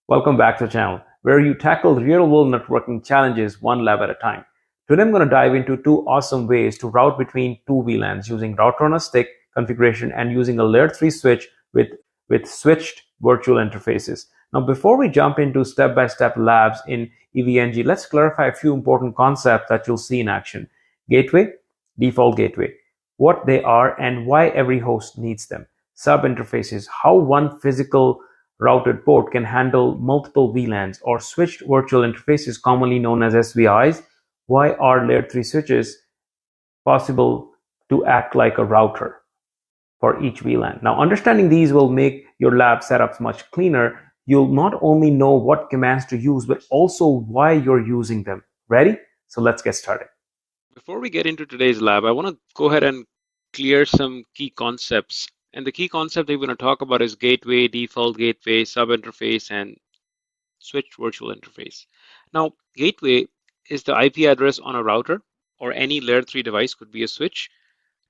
Welcome back to the channel, where you tackle real-world networking challenges one lab at a time. Today I'm going to dive into two awesome ways to route between two VLANs using router on a stick configuration and using a layer 3 switch with switched virtual interfaces. Now, before we jump into step-by-step labs in EVNG, let's clarify a few important concepts that you'll see in action. Gateway, default gateway, what they are and why every host needs them. Subinterfaces, how one physical routed port can handle multiple VLANs or switched virtual interfaces, commonly known as SVIs. Why are layer 3 switches possible to act like a router for each VLAN? Now, understanding these will make your lab setups much cleaner. You'll not only know what commands to use, but also why you're using them. Ready? So let's get started. Before we get into today's lab, I want to go ahead and clear some key concepts. And the key concept that we're going to talk about is gateway, default gateway, subinterface, and switched virtual interface. Now, gateway is the IP address on a router or any layer 3 device, could be a switch,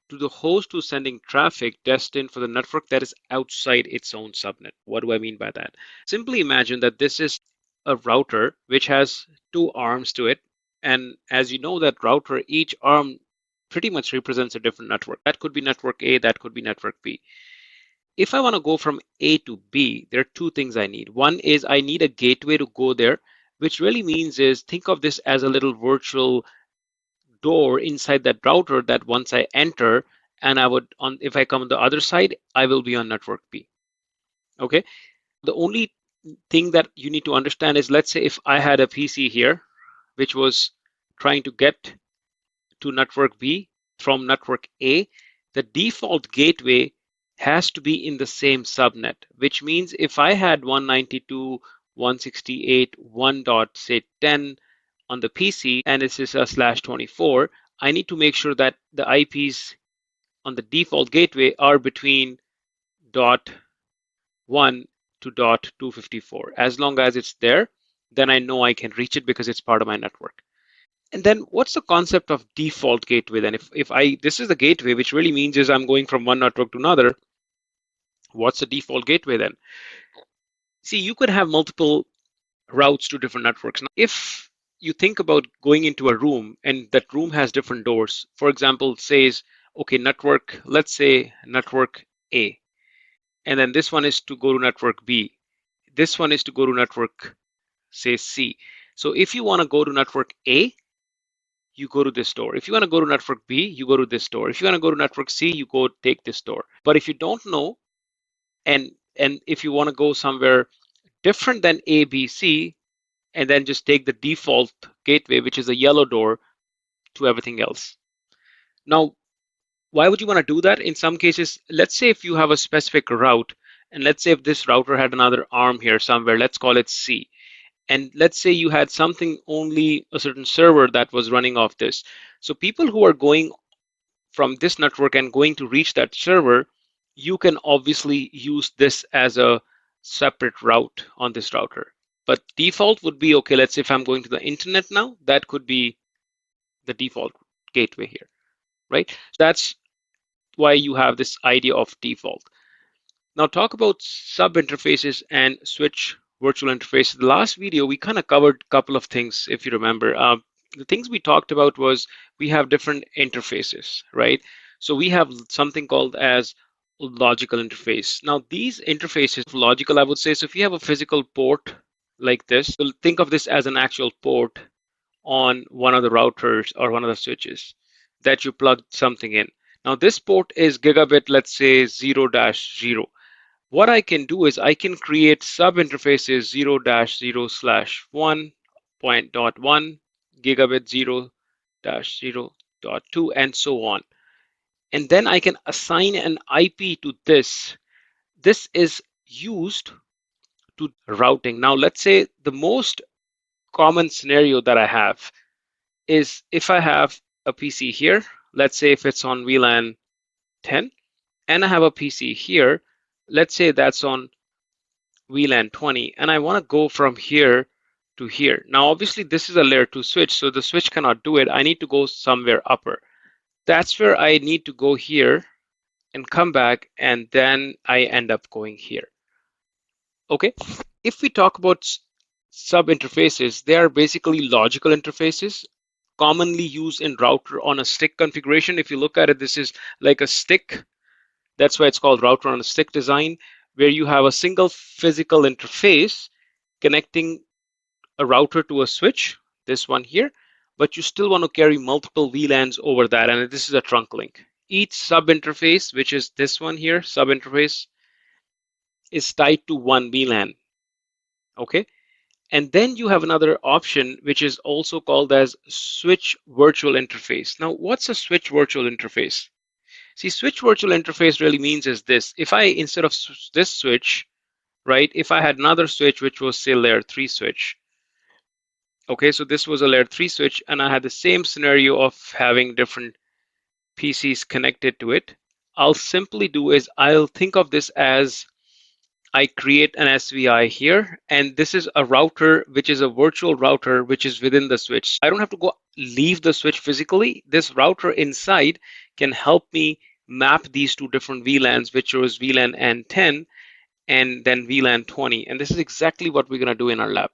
to the host who's sending traffic destined for the network that is outside its own subnet. What do I mean by that? Simply imagine that this is a router which has two arms to it. And as you know, that router, each arm pretty much represents a different network. That could be network A, that could be network B. If I want to go from A to B, there are two things I need. One is I need a gateway to go there, which really means is think of this as a little virtual door inside that router that once I enter, and if I come on the other side, I will be on network B. Okay. The only thing that you need to understand is, let's say if I had a PC here, which was trying to get to network B from network A, the default gateway has to be in the same subnet, which means if I had 192.168.1.10 on the PC and this is a /24, I need to make sure that the IPs on the default gateway are between .1 to .254. As long as it's there, then I know I can reach it because it's part of my network. And then what's the concept of default gateway then? If this is the gateway, which really means is I'm going from one network to another, what's the default gateway then? See, you could have multiple routes to different networks. Now, if you think about going into a room and that room has different doors, for example, says, okay, network, let's say network A, and then this one is to go to network B. This one is to go to network, say, C. So if you want to go to network A, you go to this door. If you want to go to network B, you go to this door. If you want to go to network C, you go take this door. But if you don't know, and if you want to go somewhere different than A, B, C, and then just take the default gateway, which is a yellow door, to everything else. Now, why would you want to do that? In some cases, let's say if you have a specific route, and let's say if this router had another arm here somewhere, let's call it C. And let's say you had something, only a certain server that was running off this. So people who are going from this network and going to reach that server, you can obviously use this as a separate route on this router. But default would be, okay, let's say if I'm going to the internet now, that could be the default gateway here, right? So that's why you have this idea of default. Now talk about sub-interfaces and switch virtual interfaces. The last video, we kind of covered a couple of things, if you remember. The things we talked about was we have different interfaces, right? So we have something called as logical interface. Now these interfaces, logical, I would say, so if you have a physical port like this, so think of this as an actual port on one of the routers or one of the switches that you plug something in. Now this port is gigabit, let's say 0-0. What I can do is I can create sub-interfaces 0-0/1.1, gigabit 0-0.2, and so on. And then I can assign an IP to this. This is used to routing. Now, let's say the most common scenario that I have is if I have a PC here, let's say if it's on VLAN 10, and I have a PC here, let's say that's on VLAN 20, and I want to go from here to here. Now, obviously, this is a layer 2 switch, so the switch cannot do it. I need to go somewhere upper. That's where I need to go here and come back, and then I end up going here. Okay, If we talk about sub-interfaces, they are basically logical interfaces commonly used in router on a stick configuration. If you look at it, this is like a stick. That's why it's called router on a stick design, where you have a single physical interface connecting a router to a switch, this one here, but you still want to carry multiple VLANs over that, and this is a trunk link. Each sub-interface, which is this one here, sub-interface, is tied to one VLAN, okay? And then you have another option, which is also called as switch virtual interface. Now, what's a switch virtual interface? See, switch virtual interface really means is this. If I, instead of this switch, right, if I had another switch, which was say layer 3 switch, okay, so this was a layer 3 switch, and I had the same scenario of having different PCs connected to it, I'll simply do is I'll think of this as I create an SVI here, and this is a router, which is a virtual router, which is within the switch. I don't have to go leave the switch physically. This router inside can help me map these two different VLANs, which was VLAN N10 and then VLAN 20. And this is exactly what we're going to do in our lab,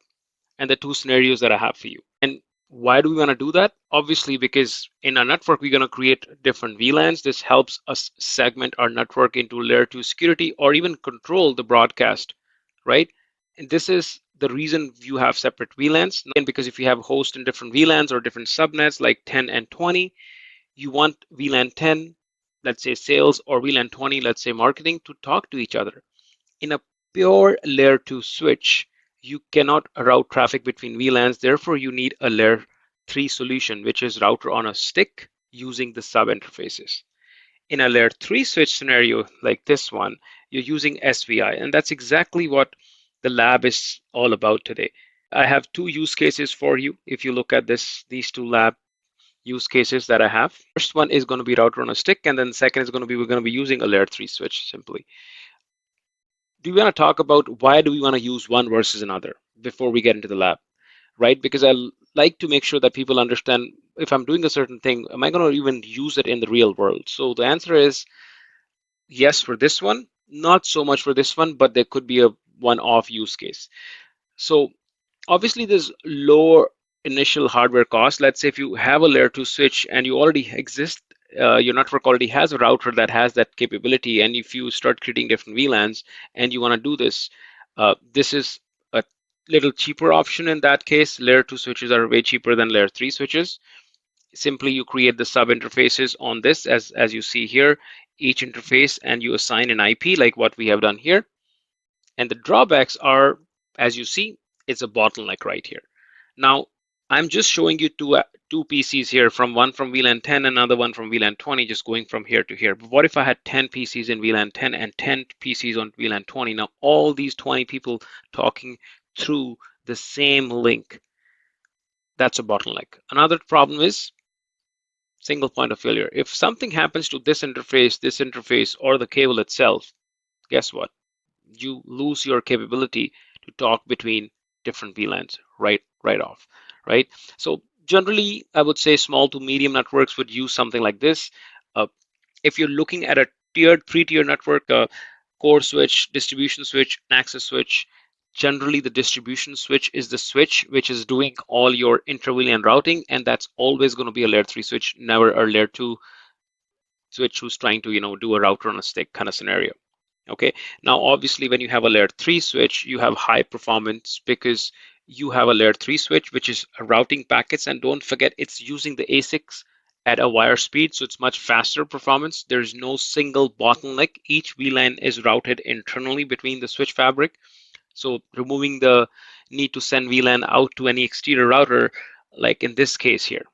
and the two scenarios that I have for you. And why do we want to do that? Obviously, because in our network, we're going to create different VLANs. This helps us segment our network into layer 2 security or even control the broadcast, right? And this is the reason you have separate VLANs. And because if you have hosts in different VLANs or different subnets like 10 and 20, you want VLAN 10, let's say sales, or VLAN 20, let's say marketing, to talk to each other. In a pure layer 2 switch, you cannot route traffic between VLANs. Therefore, you need a layer 3 solution, which is router on a stick using the sub interfaces. In a layer 3 switch scenario like this one, you're using SVI, and that's exactly what the lab is all about today. I have two use cases for you. If you look at these two lab use cases that I have, first one is going to be router on a stick, and then the second is going to be we're going to be using a layer 3 switch simply. Do we want to talk about why do we want to use one versus another before we get into the lab, right? Because I like to make sure that people understand if I'm doing a certain thing, am I going to even use it in the real world? So the answer is yes for this one, not so much for this one, but there could be a one-off use case. So obviously there's lower initial hardware cost. Let's say if you have a layer 2 switch and you already exist, your network already has a router that has that capability, and if you start creating different VLANs and you want to do this, this is a little cheaper option in that case. Layer 2 switches are way cheaper than layer 3 switches. Simply you create the sub interfaces on this as you see here, each interface, and you assign an IP like what we have done here. And the drawbacks are, as you see, it's a bottleneck right here. Now, I'm just showing you two PCs here, one from VLAN 10, another one from VLAN 20, just going from here to here. But what if I had 10 PCs in VLAN 10 and 10 PCs on VLAN 20? Now, all these 20 people talking through the same link. That's a bottleneck. Another problem is single point of failure. If something happens to this interface, or the cable itself, guess what? You lose your capability to talk between different VLANs right off, right? So generally, I would say small to medium networks would use something like this. If you're looking at a three-tier network, core switch, distribution switch, access switch, generally the distribution switch is the switch which is doing all your inter-VLAN routing, and that's always going to be a layer 3 switch, never a layer 2 switch who's trying to do a router on a stick kind of scenario. Okay, now obviously when you have a layer 3 switch, you have high performance because you have a layer 3 switch which is routing packets, and don't forget it's using the ASICs at a wire speed, so it's much faster performance. There's no single bottleneck. Each VLAN is routed internally between the switch fabric, so removing the need to send VLAN out to any exterior router, like in this case here.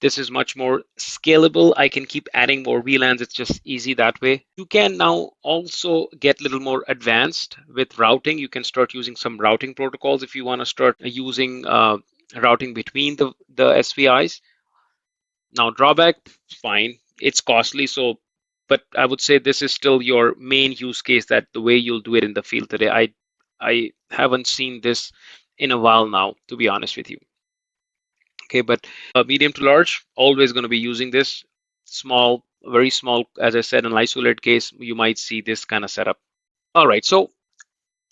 This is much more scalable. I can keep adding more VLANs. It's just easy that way. You can now also get a little more advanced with routing. You can start using some routing protocols if you want to start using routing between the SVIs. Now, drawback, fine. It's costly. But I would say this is still your main use case, that the way you'll do it in the field today. I haven't seen this in a while now, to be honest with you. Okay, but medium to large, always going to be using this. Small, very small, as I said, in an isolated case, you might see this kind of setup. All right, so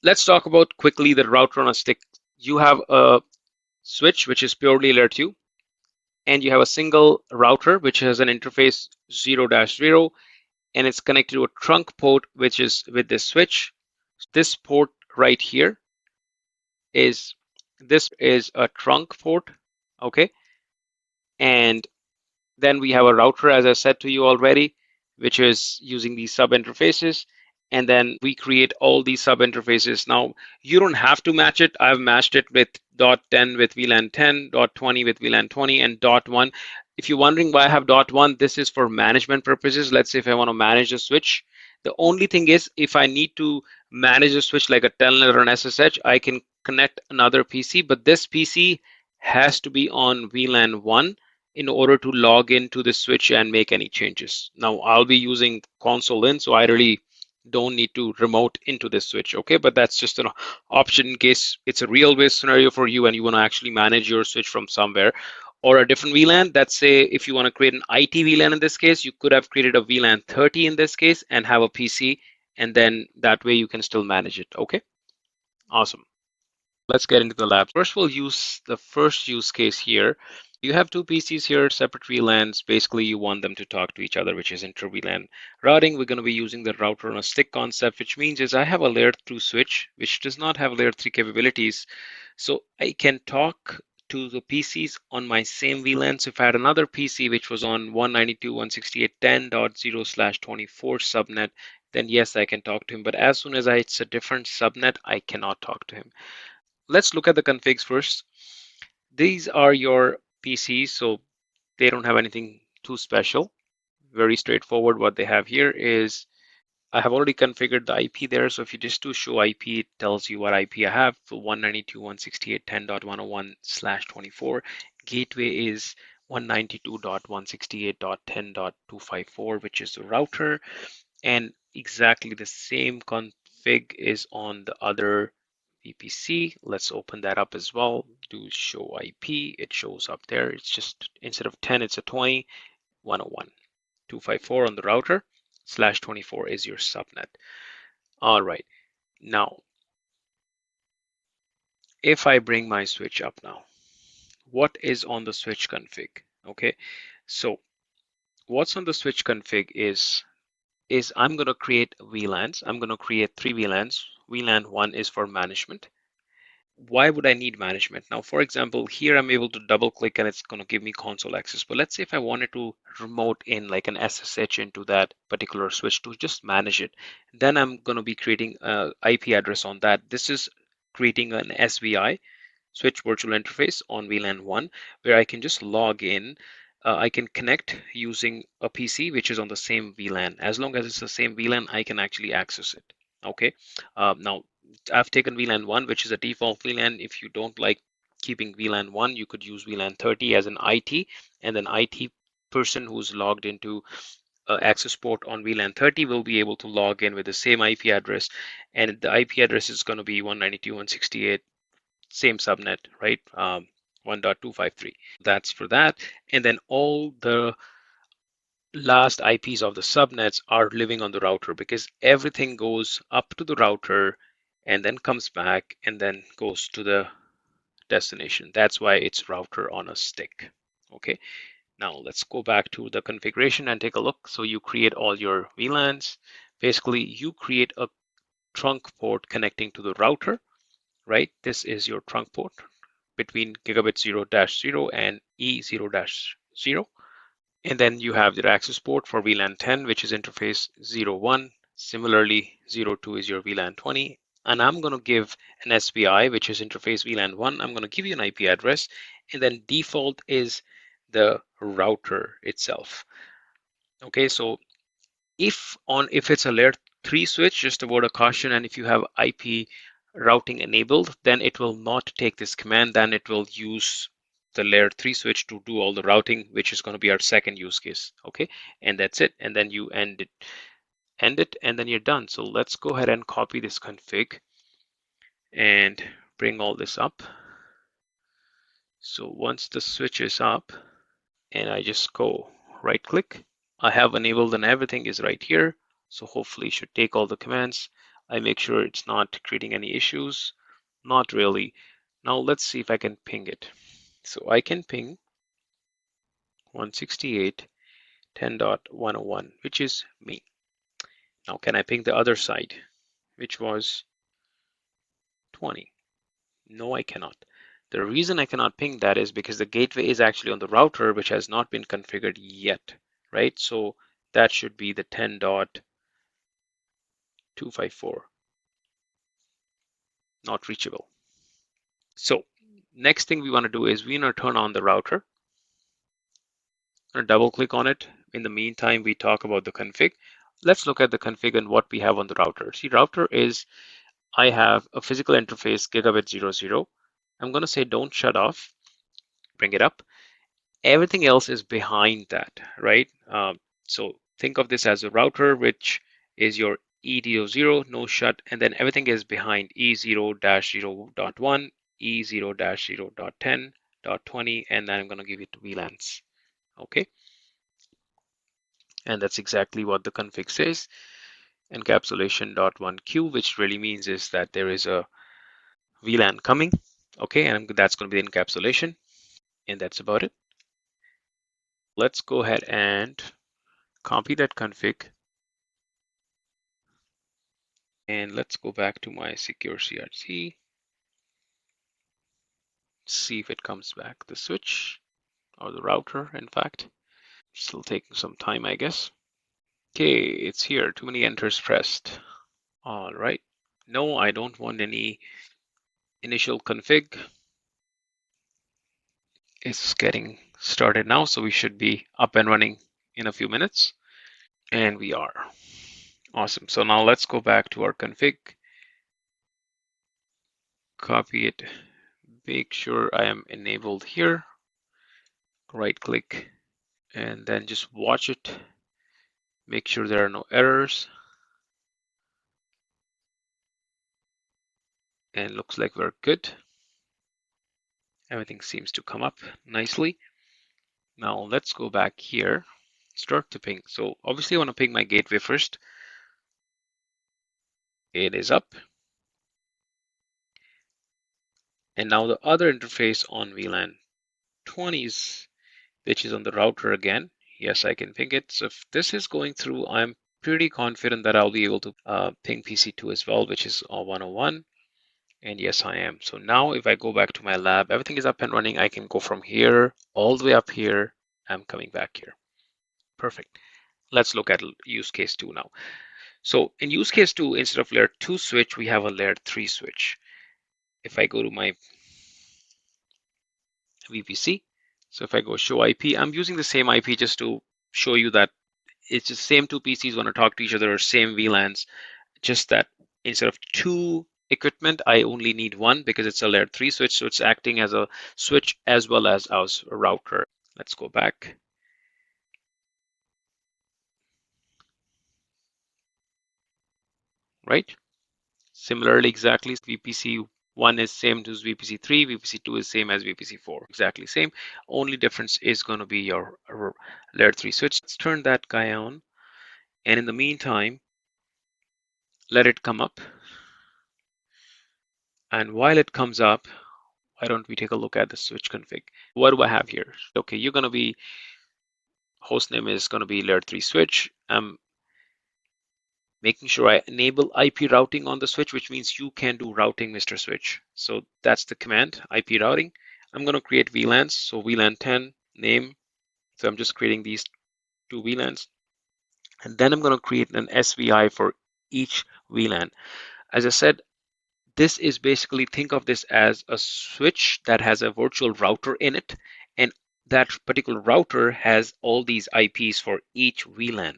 Let's talk about quickly the router on a stick. You have a switch which is purely layer 2, and you have a single router which has an interface 0-0, and it's connected to a trunk port which is with this switch. This port right here is a trunk port, okay? And then we have a router, as I said to you already, which is using these sub interfaces. And then we create all these sub interfaces. Now, you don't have to match it. I've matched it with .10 with VLAN 10, .20 with VLAN 20, and .1. If you're wondering why I have .1, this is for management purposes. Let's say if I want to manage a switch. The only thing is, if I need to manage a switch like a telnet or an SSH, I can connect another PC, but this PC has to be on VLAN 1 in order to log into the switch and make any changes. Now I'll be using console in, so I really don't need to remote into this switch, okay? But that's just an option in case it's a real based scenario for you and you want to actually manage your switch from somewhere or a different VLAN. Let's say if you want to create an IT VLAN in this case, you could have created a VLAN 30 in this case and have a PC, and then that way you can still manage it, okay? Awesome. Let's get into the lab. First, we'll use the first use case here. You have two PCs here, separate VLANs. Basically, you want them to talk to each other, which is inter-VLAN routing. We're going to be using the router on a stick concept, which means is I have a layer 2 switch, which does not have layer 3 capabilities. So I can talk to the PCs on my same VLAN. So if I had another PC which was on 192.168.10.0/24 subnet, then yes, I can talk to him. But as soon as it's a different subnet, I cannot talk to him. Let's look at the configs first. These are your PCs, so they don't have anything too special. Very straightforward. What they have here is I have already configured the IP there. So if you just do show IP, it tells you what IP I have. So 192.168.10.101/24. Gateway is 192.168.10.254, which is the router. And exactly the same config is on the other VPC. Let's open that up as well. Do show IP. It shows up there. It's just instead of 10, it's a 20, 101.254 on the router. /24 is your subnet. All right. Now, if I bring my switch up now, what is on the switch config? Okay. So what's on the switch config is I'm going to create VLANs. I'm going to create 3 VLANs. VLAN 1 is for management. Why would I need management? Now, for example, here I'm able to double click and it's going to give me console access. But let's say if I wanted to remote in like an SSH into that particular switch to just manage it, then I'm going to be creating an IP address on that. This is creating an SVI, switch virtual interface on VLAN 1, where I can just log in. I can connect using a PC which is on the same VLAN. As long as it's the same VLAN, I can actually access it. Okay. Now, I've taken VLAN 1, which is a default VLAN. If you don't like keeping VLAN 1, you could use VLAN 30 as an IT, and then IT person who's logged into access port on VLAN 30 will be able to log in with the same IP address, and the IP address is going to be 192.168, same subnet, right? 1.253. That's for that. And then all the last IPs of the subnets are living on the router because everything goes up to the router and then comes back and then goes to the destination. That's why it's router on a stick. Okay. Now let's go back to the configuration and take a look. So you create all your VLANs. Basically, you create a trunk port connecting to the router, right? This is your trunk port between gigabit 0-0 and E0-0. And then you have the access port for VLAN 10, which is interface 01. Similarly, 02 is your VLAN 20. And I'm going to give an SVI, which is interface VLAN 1. I'm going to give you an IP address. And then default is the router itself. Okay, so if it's a layer 3 switch, just a word of caution, and if you have IP routing enabled, then it will not take this command. Then it will use the layer 3 switch to do all the routing, which is going to be our second use case. Okay, and that's it. And then you end it, and then you're done. So let's go ahead and copy this config and bring all this up. So once the switch is up, and I just go right click, I have enabled and everything is right here. So hopefully it should take all the commands. I make sure it's not creating any issues. Not really. Now let's see if I can ping it. So I can ping 168.10.101, which is me. Now can I ping the other side, which was 20? No, I cannot. The reason I cannot ping that is because the gateway is actually on the router, which has not been configured yet, right? So that should be the 10.254, not reachable. So next thing we want to do is we want to turn on the router. I'm going to double click on it. In the meantime, we talk about the config. Let's look at the config and what we have on the router. See, router is, I have a physical interface gigabit 00. I'm going to say don't shut off, bring it up. Everything else is behind that, right? So think of this as a router, which is your EDO0, no shut, and then everything is behind E0-0.1, E0-0.10.20, and then I'm going to give it VLANs. Okay, and that's exactly what the config says. Encapsulation.1Q, which really means is that there is a VLAN coming. Okay, and that's going to be the encapsulation, and that's about it. Let's go ahead and copy that config, and let's go back to my secure CRC, see if it comes back. The switch, or the router, in fact. Still taking some time, I guess. Okay, it's here. Too many enters pressed. All right. No, I don't want any initial config. It's getting started now, so we should be up and running in a few minutes. And we are. Awesome. So now let's go back to our config. Copy it. Make sure I am enabled here. Right click and then just watch it. Make sure there are no errors. And looks like we're good. Everything seems to come up nicely. Now let's go back here. Start to ping. So obviously I want to ping my gateway first. It is up. And now the other interface on VLAN 20s, which is on the router again. Yes, I can ping it. So if this is going through, I'm pretty confident that I'll be able to ping PC2 as well, which is 101. And yes, I am. So now if I go back to my lab, everything is up and running. I can go from here all the way up here. I'm coming back here. Perfect. Let's look at use case 2 now. So in use case 2, instead of layer 2 switch, we have a layer 3 switch. If I go to my VPC, so if I go show IP, I'm using the same IP just to show you that it's the same two PCs want to talk to each other, or same VLANs, just that instead of two equipment, I only need one because it's a layer 3 switch, so it's acting as a switch as well as a router. Let's go back. Right? Similarly, exactly, VPC 1 is same as VPC 3, VPC 2 is same as VPC 4, exactly same. Only difference is going to be your layer 3 switch. Let's turn that guy on, and in the meantime, let it come up. And while it comes up, why don't we take a look at the switch config? What do I have here? Okay, you're going to be, host name is going to be layer 3 switch. I'm making sure I enable IP routing on the switch, which means you can do routing, Mr. Switch. So that's the command, IP routing. I'm going to create VLANs. So VLAN 10 name. So I'm just creating these two VLANs. And then I'm going to create an SVI for each VLAN. As I said, this is basically, think of this as a switch that has a virtual router in it. And that particular router has all these IPs for each VLAN.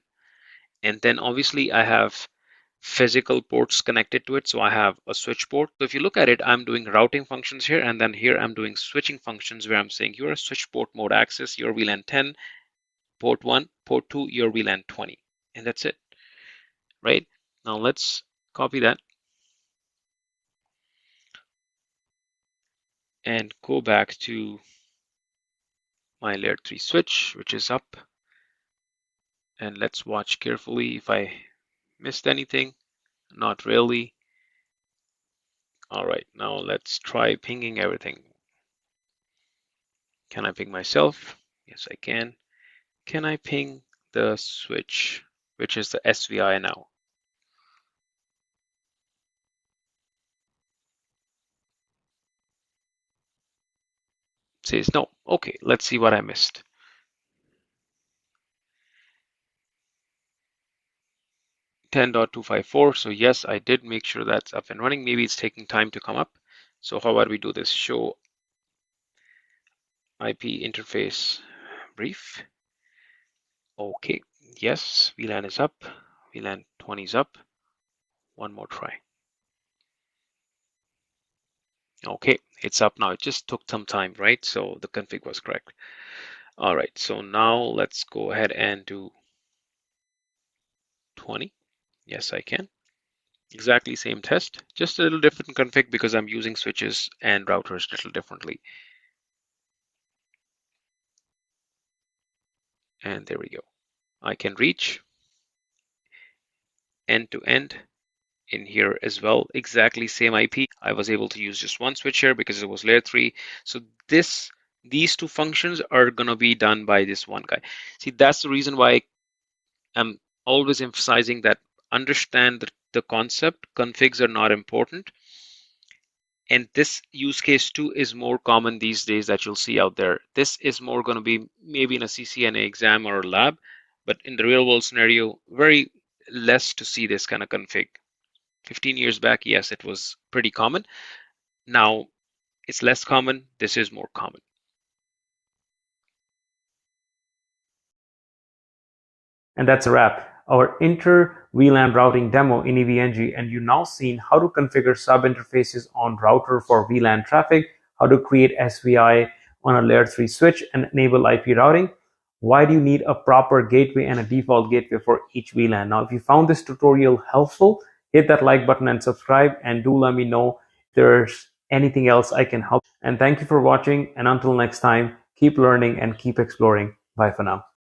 And then obviously I have physical ports connected to it. So I have a switch port. So if you look at it, I'm doing routing functions here, and then here I'm doing switching functions where I'm saying you're a switch port mode access, your VLAN 10, port 1, port 2, your VLAN 20. And that's it, right? Now let's copy that and go back to my layer 3 switch, which is up. And let's watch carefully if I missed anything. not really. All right, now let's try pinging everything. Can I ping myself? Yes, I can. Can I ping the switch, which is the SVI now? It says no. Okay, let's see what I missed. 10.254. So yes, I did make sure that's up and running. Maybe it's taking time to come up. So how about we do this? Show IP interface brief. Okay, yes, VLAN is up. VLAN 20 is up. One more try. Okay, it's up now. It just took some time, right? So the config was correct. All right, so now let's go ahead and do 20. Yes, I can. Exactly same test, just a little different config because I'm using switches and routers a little differently. And there we go. I can reach end to end in here as well. Exactly same IP. I was able to use just one switch here because it was layer 3. So these two functions are going to be done by this one guy. See, that's the reason why I'm always emphasizing that understand the concept. Configs are not important. And this use case too is more common these days that you'll see out there. This is more going to be maybe in a CCNA exam or a lab, but in the real world scenario, very less to see this kind of config. 15 years back, yes, it was pretty common. Now it's less common. This is more common. And that's a wrap. Our Inter-VLAN routing demo in EVNG, and you now seen how to configure subinterfaces on router for VLAN traffic, how to create SVI on a layer 3 switch and enable IP routing. Why do you need a proper gateway and a default gateway for each VLAN? Now, if you found this tutorial helpful, hit that like button and subscribe, and do let me know if there's anything else I can help. And thank you for watching, and until next time, keep learning and keep exploring. Bye for now.